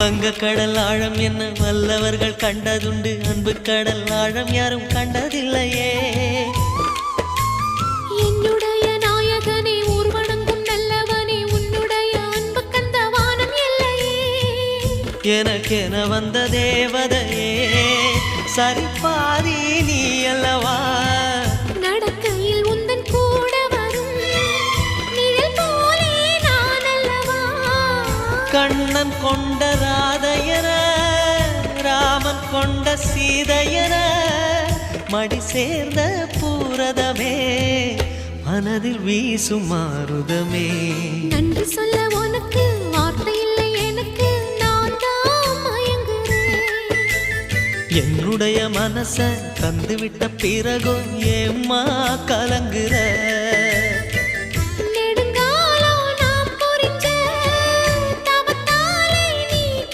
வங்க கடல் ஆழம் என்ன வல்லவர்கள் கண்டதுண்டு, அன்பு கடல் ஆழம் யாரும் கண்டதில்லையே. என்னுடைய நாயகனே ஊர்வணங்கும் நல்லவனே, உன்னுடைய அன்பு கந்த வானம் இல்லையே. எனக்கென வந்த தேவதையே சரிபாதி நீ அல்லவா. நடக்கையில் உந்தன் கூட வரும் நிழல் போலே நான் அல்லவா. கண்ணன் கொண்ட ராதையர ராமன் கொண்ட சீதையர மடி சேர்ந்த பூரதமே மனதில் வீசும் மாருதமே. நன்றி சொல்ல உனக்கு வார்த்தை இல்லை எனக்கு, நான் தான் மயங்குறேன். என்னுடைய மனச தந்துவிட்ட பிறகும் ஏம்மா கலங்குற.